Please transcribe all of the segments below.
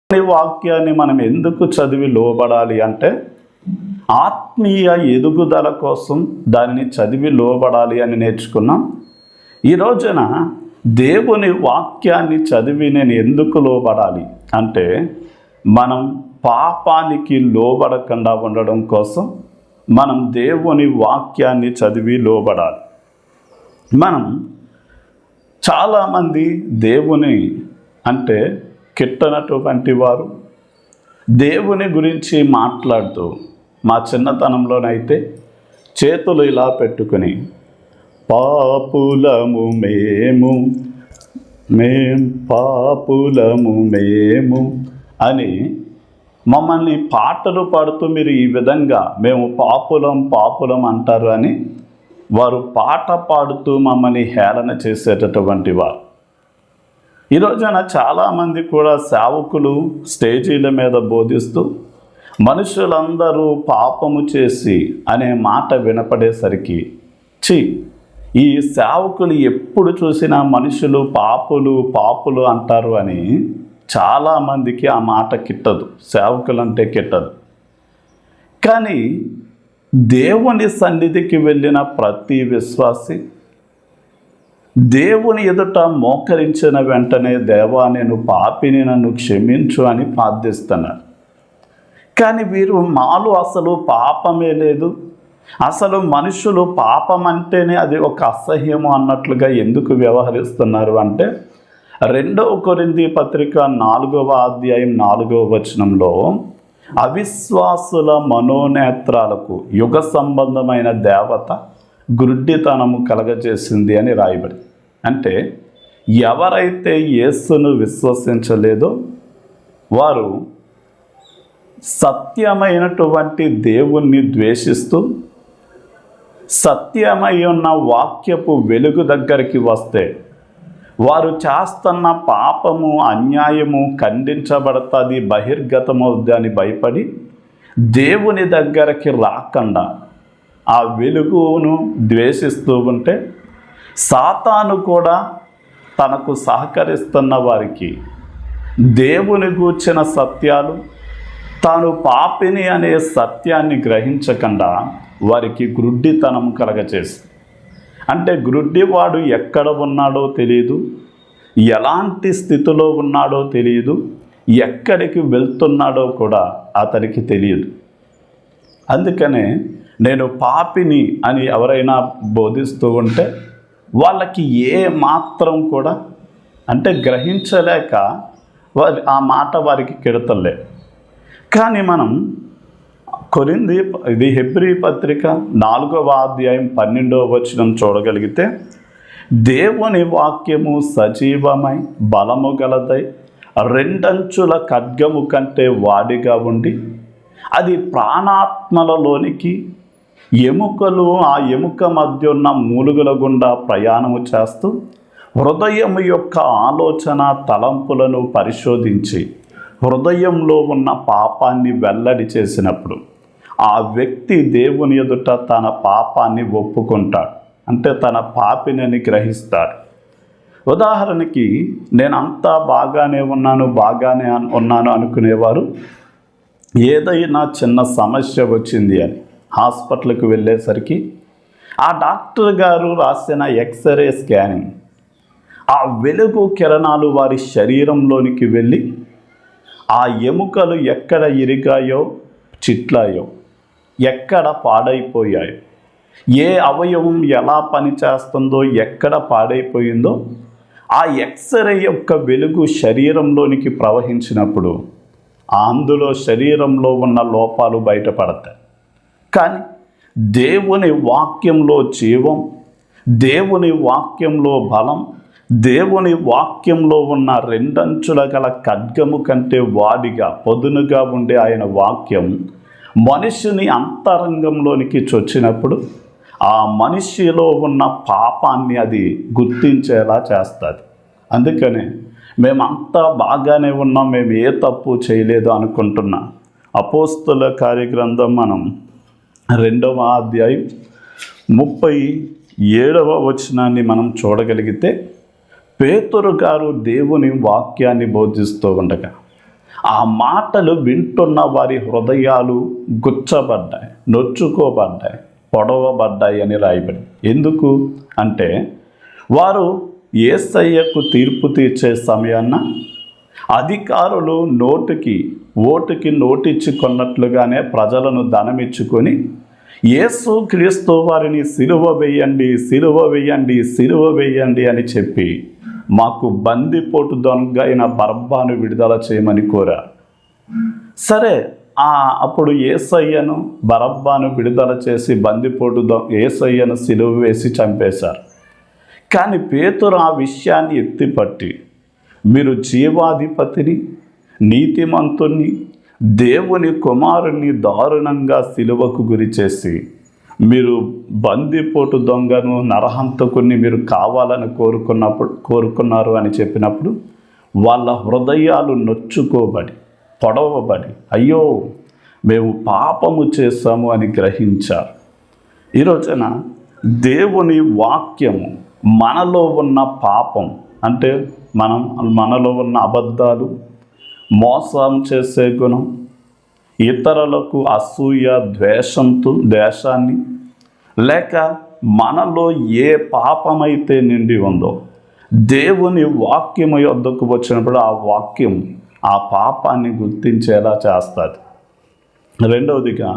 ఈ వాక్యాన్ని మనం ఎందుకు చదివి లోబడాలి అంటే ఆత్మీయ ఎదుగుదల కోసం దానిని చదివి లోబడాలి అని నేర్చుకున్నాం. ఈ రోజున దేవుని వాక్యాన్ని చదివి నేను ఎందుకు లోబడాలి అంటే మనం పాపానికి లోబడకుండా ఉండడం కోసం మనం దేవుని వాక్యాన్ని చదివి లోబడాలి. మనం చాలామంది దేవుని అంటే కిట్టనటువంటి వారు దేవుని గురించి మాట్లాడుతూ మా చిన్నతనంలోనైతే చేతులు ఇలా పెట్టుకుని పాపులము మేము అని మమ్మల్ని పాటలు పాడుతూ మీరు ఈ విధంగా మేము పాపులం అంటారు అని వారు పాట పాడుతూ మమ్మల్ని హేళన చేసేటటువంటి వారు. ఈ రోజున చాలామంది కూడా సేవకులు స్టేజీల మీద బోధిస్తూ మనుషులందరూ పాపము చేసి అనే మాట వినపడేసరికి ఈ సేవకులు ఎప్పుడు చూసినా మనుషులు పాపులు అంటారు అని చాలామందికి ఆ మాట కిట్టదు, సేవకులంటే కిట్టదు. కానీ దేవుని సన్నిధికి వెళ్ళిన ప్రతి విశ్వాసి దేవుని ఎదుట మోకరించిన వెంటనే దేవా నేను పాపిని నన్ను క్షమించు అని ప్రార్థిస్తున్నారు. కానీ వీరు మాలో అసలు పాపమే లేదు, అసలు మనుషులు పాపం అంటేనే అది ఒక అసహ్యము అన్నట్లుగా ఎందుకు వ్యవహరిస్తున్నారు అంటే 2 కొరింథీ పత్రిక 4వ అధ్యాయం 4వ వచనంలో అవిశ్వాసుల మనోనేత్రాలకు యుగ సంబంధమైన దేవత గుడ్డితనము కలగజేసింది అని రాయబడి. అంటే ఎవరైతే యేసును విశ్వసించలేదో వారు సత్యమైనటువంటి దేవుణ్ణి ద్వేషిస్తూ సత్యమై ఉన్న వాక్యపు వెలుగు దగ్గరికి వస్తే వారు చేస్తున్న పాపము అన్యాయము ఖండించబడుతుంది, బహిర్గతమవుద్ది అని భయపడి దేవుని దగ్గరికి రాకుండా ఆ వెలుగును ద్వేషిస్తూ ఉంటే సాతాను కూడా తనకు సహకరిస్తున్న వారికి దేవుని గూర్చిన సత్యాలు తాను పాపిని అనే సత్యాన్ని గ్రహించకుండా వారికి గ్రుడ్డితనం కలగచేసి, అంటే గ్రుడ్డివాడు ఎక్కడ ఉన్నాడో తెలియదు, ఎలాంటి స్థితిలో ఉన్నాడో తెలియదు, ఎక్కడికి వెళ్తున్నాడో కూడా అతనికి తెలియదు. అందుకనే నేను పాపిని అని ఎవరైనా బోధిస్తూ ఉంటే వాళ్ళకి ఏ మాత్రం కూడా అంటే గ్రహించలేక ఆ మాట వారికి కిడతలే. కానీ మనం హెబ్రీ పత్రిక 4వ అధ్యాయం 12వ వచనం చూడగలిగితే దేవుని వాక్యము సజీవమై బలము గలదై 2 అంచుల ఖడ్గము కంటే వాడిగా ఉండి అది ప్రాణాత్మలలోనికి ఎముకలు ఆ ఎముక మధ్య ఉన్న మూలుగుల గుండా ప్రయాణము చేస్తూ హృదయం యొక్క ఆలోచన తలంపులను పరిశోధించి హృదయంలో ఉన్న పాపాన్ని వెల్లడి చేసినప్పుడు ఆ వ్యక్తి దేవుని ఎదుట తన పాపాన్ని ఒప్పుకుంటాడు, అంటే తన పాపినని గ్రహిస్తాడు. ఉదాహరణకి నేను అంతా బాగానే ఉన్నాను అనుకునేవారు ఏదైనా చిన్న సమస్య వచ్చింది అని హాస్పిటల్కి వెళ్ళేసరికి ఆ డాక్టర్ గారు రాసిన ఎక్స్రే స్కానింగ్ ఆ వెలుగు కిరణాలు వారి శరీరంలోనికి వెళ్ళి ఆ ఎముకలు ఎక్కడ ఇరిగాయో చిట్లాయో ఎక్కడ పాడైపోయాయో ఏ అవయవం ఎలా పనిచేస్తుందో ఎక్కడ పాడైపోయిందో ఆ ఎక్స్రే యొక్క వెలుగు శరీరంలోనికి ప్రవహించినప్పుడు అందులో శరీరంలో ఉన్న లోపాలు బయటపడతాయి. కానీ దేవుని వాక్యంలో జీవం, దేవుని వాక్యంలో బలం, దేవుని వాక్యంలో ఉన్న 2 అంచుల గల ఖడ్గము కంటే వాడిగా పదునుగా ఉండే ఆయన వాక్యం మనిషిని అంతరంగంలోనికి చొచ్చినప్పుడు ఆ మనిషిలో ఉన్న పాపాన్ని అది గుర్తించేలా చేస్తుంది. అందుకనే మేమంతా బాగానే ఉన్నాం, మేము ఏ తప్పు చేయలేదు అనుకుంటున్నా. అపోస్తల కార్యగ్రంథం మనం 2వ అధ్యాయం 37వ వచనాన్ని మనం చూడగలిగితే పేతురు గారు దేవుని వాక్యాన్ని బోధిస్తూ ఉండగా ఆ మాటలు వింటున్న వారి హృదయాలు గుచ్చబడ్డాయి, నొచ్చుకోబడ్డాయి, పొడవబడ్డాయి అని రాయబడి. ఎందుకు అంటే వారు యేసయ్యకు తీర్పు తీర్చే సమయాన అధికారులు ఓటుకి నోటిచ్చుకున్నట్లుగానే ప్రజలను ధనమిచ్చుకొని యేసు క్రీస్తు వారిని సిలువ వేయండి అని చెప్పి మాకు బందిపోటు దొంగ అయిన బరబ్బాను విడుదల చేయమని కోరారు. సరే, అప్పుడు యేసయ్యను బరబ్బాను విడుదల చేసి బందిపోటు యేసయ్యను సిలువ వేసి చంపేశారు. కానీ పేతురు ఆ విషయాన్ని ఎత్తిపట్టి, మీరు జీవాధిపతిని, నీతిమంతుణ్ణి, దేవుని కుమారుణ్ణి దారుణంగా సిలువకు గురి చేసి మీరు బందిపోటు దొంగను, నరహంతకుని మీరు కావాలని కోరుకున్నారు అని చెప్పినప్పుడు వాళ్ళ హృదయాలు నొచ్చుకోబడి, పొడవబడి, అయ్యో మేము పాపము చేశాము అని గ్రహించారు. ఈరోజున దేవుని వాక్యము మనలో ఉన్న పాపం అంటే మనలో ఉన్న అబద్ధాలు, మోసం చేసే గుణం, ఇతరులకు అసూయ, ద్వేషాన్ని, లేక మనలో ఏ పాపమైతే నిండి ఉందో దేవుని వాక్యము యొద్దకు వచ్చినప్పుడు ఆ వాక్యం ఆ పాపాన్ని గుర్తించేలా చేస్తుంది. రెండవదిగా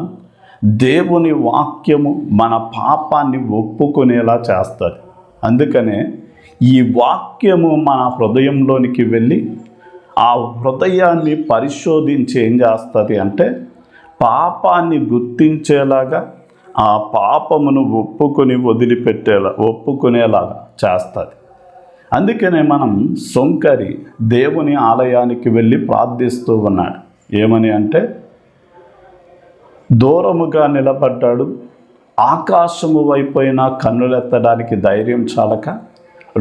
దేవుని వాక్యము మన పాపాన్ని ఒప్పుకునేలా చేస్తుంది. అందుకనే ఈ వాక్యము మన హృదయంలోనికి వెళ్ళి ఆ హృదయాన్ని పరిశోధించి ఏం చేస్తుంది అంటే పాపాన్ని గుర్తించేలాగా, ఆ పాపమును ఒప్పుకునేలాగా చేస్తుంది. అందుకనే మనం సొంకరి దేవుని ఆలయానికి వెళ్ళి ప్రార్థిస్తూ ఉన్నాడు. ఏమని అంటే, దూరముగా నిలబడ్డాడు, ఆకాశము వైపోయినా కన్నులెత్తడానికి ధైర్యం చాలక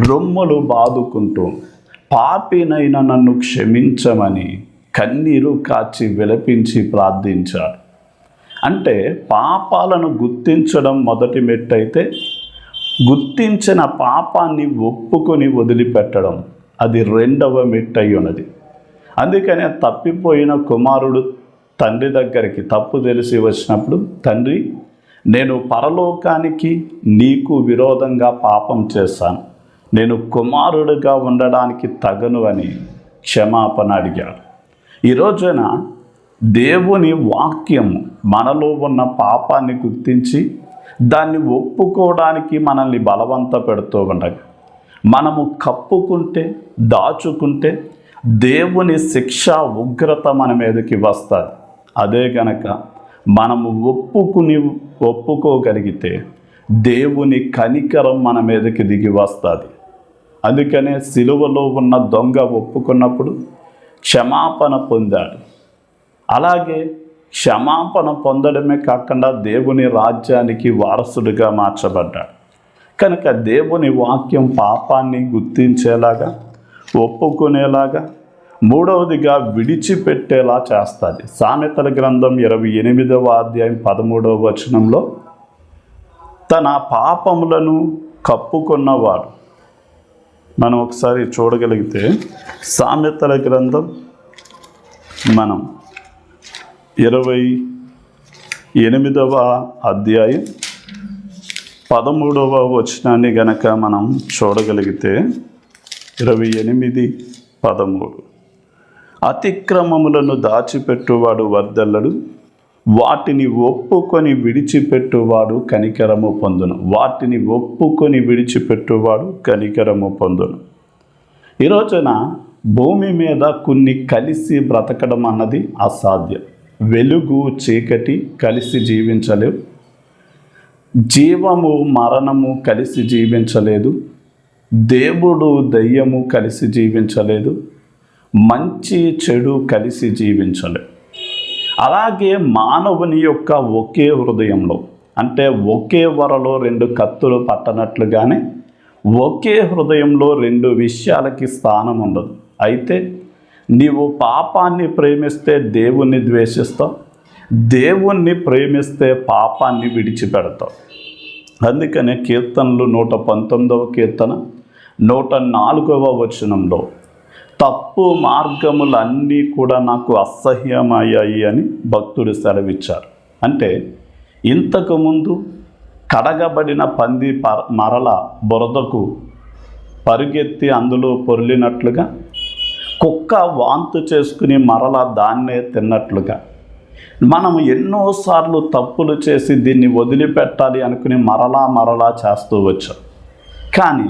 రొమ్ములు బాదుకుంటూ పాపినైనా నన్ను క్షమించమని కన్నీరు కాచి విలపించి ప్రార్థించాడు. అంటే పాపాలను గుర్తించడం మొదటి మెట్టయితే, గుర్తించిన పాపాన్ని ఒప్పుకొని వదిలిపెట్టడం అది రెండవ మెట్టయి ఉన్నది. అందుకనే తప్పిపోయిన కుమారుడు తండ్రి దగ్గరికి తప్పు తెలిసి వచ్చినప్పుడు, తండ్రి నేను పరలోకానికి నీకు విరోధంగా పాపం చేశాను, నేను కుమారుడిగా ఉండడానికి తగను అని క్షమాపణ అడిగాడు. ఈ రోజున దేవుని వాక్యం మనలో ఉన్న పాపాన్ని గుర్తించి దాన్ని ఒప్పుకోవడానికి మనల్ని బలవంత పెడుతూ ఉండగా, మనము కప్పుకుంటే, దాచుకుంటే దేవుని శిక్ష, ఉగ్రత మన మీదకి వస్తుంది. అదే గనక మనము ఒప్పుకోగలిగితే దేవుని కనికరం మన మీదకి దిగి వస్తుంది. అందుకనే సిలువలో ఉన్న దొంగ ఒప్పుకున్నప్పుడు క్షమాపణ పొందాడు. అలాగే క్షమాపణ పొందడమే కాకుండా దేవుని రాజ్యానికి వారసుడిగా మార్చబడ్డాడు. కనుక దేవుని వాక్యం పాపాన్ని గుర్తించేలాగా, ఒప్పుకునేలాగా, మూడవదిగా విడిచిపెట్టేలా చేస్తుంది. సామెతల గ్రంథం 28వ అధ్యాయం 13వ వచనంలో, తన పాపములను కప్పుకున్నవాడు, మనం ఒకసారి చూడగలిగితే సామెతల గ్రంథం మనం 28వ అధ్యాయం 13వ వచనాన్ని గనక మనం చూడగలిగితే 28:13, అతిక్రమములను దాచిపెట్టువాడు వర్ధల్లడు, వాటిని ఒప్పుకొని విడిచిపెట్టువాడు కనికరము పొందును. వాటిని ఒప్పుకొని విడిచిపెట్టువాడు కనికరము పొందును. ఈ రోజున భూమి మీద కొన్ని కలిసి బ్రతకడం అన్నది అసాధ్యం. వెలుగు, చీకటి కలిసి జీవించలేవు. జీవము, మరణము కలిసి జీవించలేదు. దేవుడు, దయ్యము కలిసి జీవించలేదు. మంచి, చెడు కలిసి జీవించలేదు. అలాగే మానవుని యొక్క ఒకే హృదయంలో, అంటే ఒకే వరలో 2 కత్తులు పట్టనట్లుగానే ఒకే హృదయంలో 2 విషయాలకి స్థానం ఉండదు. అయితే నీవు పాపాన్ని ప్రేమిస్తే దేవుణ్ణి ద్వేషిస్తావు, దేవుణ్ణి ప్రేమిస్తే పాపాన్ని విడిచిపెడతావు. అందుకనే కీర్తనలు 119వ కీర్తన 104వ వచనంలో, తప్పు మార్గములన్నీ కూడా నాకు అసహ్యమయ్యాయి అని భక్తుడు సెలవిచ్చారు. అంటే ఇంతకుముందు కడగబడిన పంది మరల బురదకు పరుగెత్తి అందులో పొర్లినట్లుగా, కుక్క వాంతు చేసుకుని మరల దాన్నే తిన్నట్లుగా, మనం ఎన్నోసార్లు తప్పులు చేసి దీన్ని వదిలిపెట్టాలి అనుకుని మరలా చేస్తూ వచ్చాం. కానీ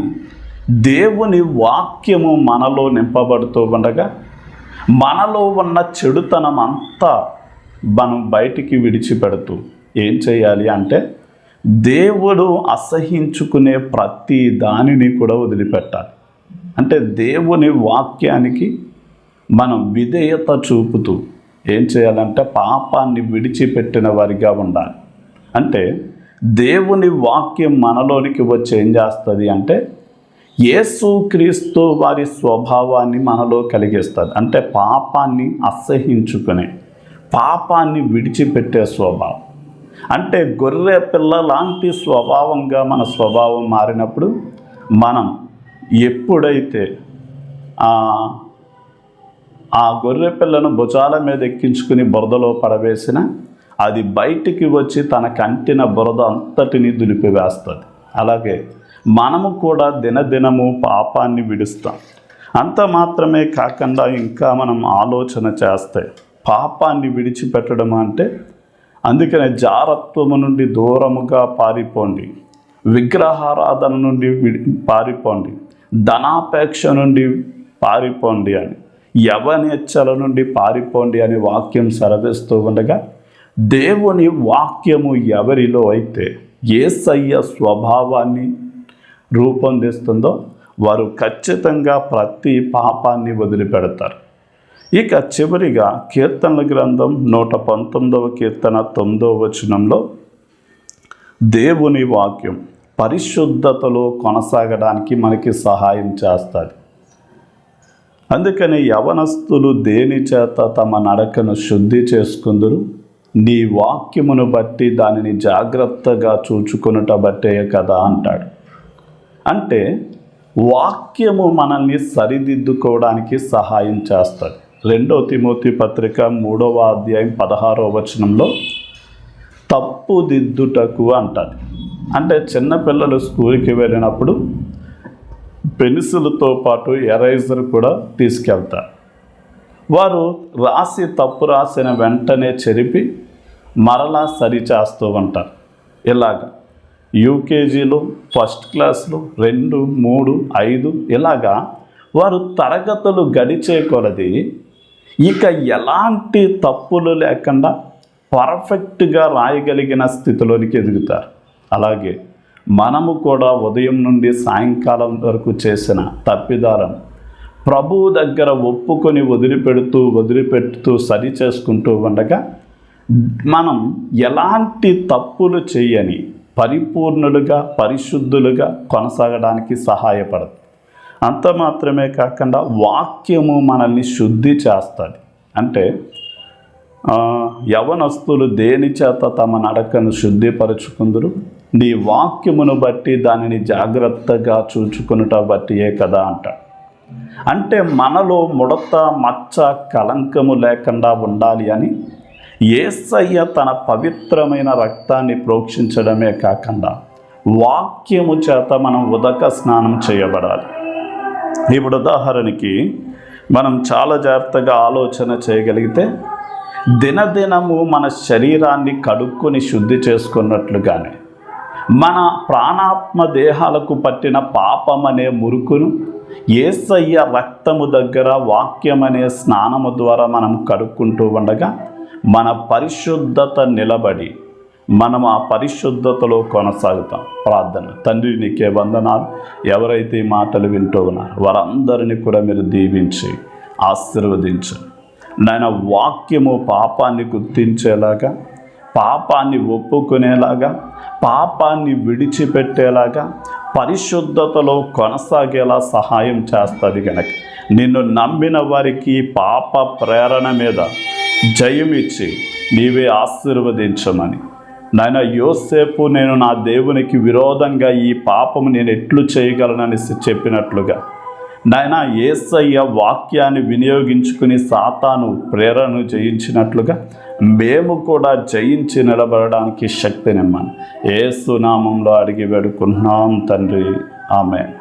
దేవుని వాక్యము మనలో నింపబడుతూ ఉండగా మనలో ఉన్న చెడుతనం అంతా మనం బయటికి విడిచిపెడుతూ ఏం చేయాలి అంటే దేవుడు అసహించుకునే ప్రతి దానిని కూడా వదిలిపెట్టాలి. అంటే దేవుని వాక్యానికి మనం విధేయత చూపుతూ ఏం చేయాలంటే పాపాన్ని విడిచిపెట్టిన వారిగా ఉండాలి. అంటే దేవుని వాక్యం మనలోనికి వచ్చి ఏం చేస్తుంది అంటే యేసుక్రీస్తు వారి స్వభావాన్ని మనలో కలిగిస్తుంది. అంటే పాపాన్ని అసహించుకునే, పాపాన్ని విడిచిపెట్టే స్వభావం. అంటే గొర్రె పిల్ల లాంటి స్వభావంగా మన స్వభావం మారినప్పుడు మనం ఎప్పుడైతే ఆ గొర్రె పిల్లను భుజాల మీద ఎక్కించుకుని బురదలో పడవేసినా అది బయటికి వచ్చి తన కంటిన బురద అంతటిని దులిపివేస్తుంది. అలాగే మనము కూడా దినదినము పాపాన్ని విడుస్తాం. అంత మాత్రమే కాకుండా ఇంకా మనం ఆలోచన చేస్తే పాపాన్ని విడిచిపెట్టడం అంటే అందుకనే జారత్వము నుండి దూరముగా పారిపోండి, విగ్రహారాధన నుండి పారిపోండి, ధనాపేక్ష నుండి పారిపోండి అని, యవనేచ్ఛల నుండి పారిపోండి అని వాక్యం సెలవిస్తూ ఉండగా దేవుని వాక్యము ఎవరిలో అయితే యేసయ్య స్వభావాన్ని రూపొందిస్తుందో వారు ఖచ్చితంగా ప్రతి పాపాన్ని వదిలిపెడతారు. ఇక చివరిగా కీర్తనల గ్రంథం 119వ కీర్తన 9వ వచనంలో దేవుని వాక్యం పరిశుద్ధతలో కొనసాగడానికి మనకి సహాయం చేస్తుంది. అందుకని యవనస్తులు దేని చేత తమ నడకను శుద్ధి చేసుకుందురు, నీ వాక్యమును బట్టి దానిని జాగ్రత్తగా చూచుకొనుట బట్టే కదా అంటాడు. అంటే వాక్యము మనల్ని సరిదిద్దుకోవడానికి సహాయం చేస్తుంది. 2 తిమోతి పత్రిక 3వ అధ్యాయం 16వ వచనంలో తప్పుదిద్దుటకు అంటది. అంటే చిన్నపిల్లలు స్కూల్కి వెళ్ళినప్పుడు పెన్సిల్తో పాటు ఎరేజర్ కూడా తీసుకెళ్తారు. వారు తప్పు రాసిన వెంటనే చెరిపి మరలా సరిచేస్తూ ఉంటారు. ఇలాగా యూకేజీలో, ఫస్ట్ క్లాస్లో 2, 3, 5 ఇలాగా వారు తరగతులు గడిచే కొలది ఇక ఎలాంటి తప్పులు లేకుండా పర్ఫెక్ట్గా రాయగలిగిన స్థితిలోనికి ఎదుగుతారు. అలాగే మనము కూడా ఉదయం నుండి సాయంకాలం వరకు చేసిన తప్పిదారం ప్రభువు దగ్గర ఒప్పుకొని వదిలిపెడుతూ సరి చేసుకుంటూ ఉండగా మనం ఎలాంటి తప్పులు చేయని పరిపూర్ణులుగా పరిశుద్ధులుగా కొనసాగడానికి సహాయపడదు. అంత మాత్రమే కాకుండా వాక్యము మనల్ని శుద్ధి చేస్తుంది. అంటే యవనస్తులు దేని చేత తమ నడకను శుద్ధిపరుచుకుందురు, నీ వాక్యమును బట్టి దానిని జాగ్రత్తగా చూచుకునుట బట్టియే కదా అంటాడు. అంటే మనలో ముడత, మచ్చ, కలంకము లేకుండా ఉండాలి అని యేసయ్య తన పవిత్రమైన రక్తాన్ని ప్రోక్షించడమే కాకుండా వాక్యము చేత మనం ఉదక స్నానం చేయబడాలి. ఇప్పుడు ఉదాహరణకి మనం చాలా జాగ్రత్తగా ఆలోచన చేయగలిగితే దినదినము మన శరీరాన్ని కడుక్కొని శుద్ధి చేసుకున్నట్లుగానే మన ప్రాణాత్మ దేహాలకు పట్టిన పాపం అనే మురుకును యేసయ్య రక్తము దగ్గర వాక్యం అనే స్నానము ద్వారా మనం కడుక్కుంటూ ఉండగా మన పరిశుద్ధత నిలబడి మనం ఆ పరిశుద్ధతలో కొనసాగుతాం. ప్రార్థన. తండ్రి, నీకే వందనాలు. ఎవరైతే ఈ మాటలు వింటూ ఉన్నారో వారందరినీ కూడా మీరు దీవించి ఆశీర్వదించండి. నాయన, వాక్యము పాపాన్ని గుర్తించేలాగా, పాపాన్ని ఒప్పుకునేలాగా, పాపాన్ని విడిచిపెట్టేలాగా, పరిశుద్ధతలో కొనసాగేలా సహాయం చేస్తుంది. కనుక నిన్ను నమ్మిన వారికి పాప ప్రేరణ మీద జయమిచ్చి నీవే ఆశీర్వదించమని నాయన, యోసేపు నేను నా దేవునికి విరోధంగా ఈ పాపము నేను ఎట్లు చేయగలనని చెప్పినట్లుగా నాయన యేసయ్య వాక్యాన్ని వినియోగించుకుని సాతాను ప్రేరణను జయించినట్లుగా మేము కూడా జయించి నిలబడడానికి శక్తినిమ్మని యేసు నామంలో అడిగి వేడుకుంటున్నాం తండ్రి. ఆమేన్.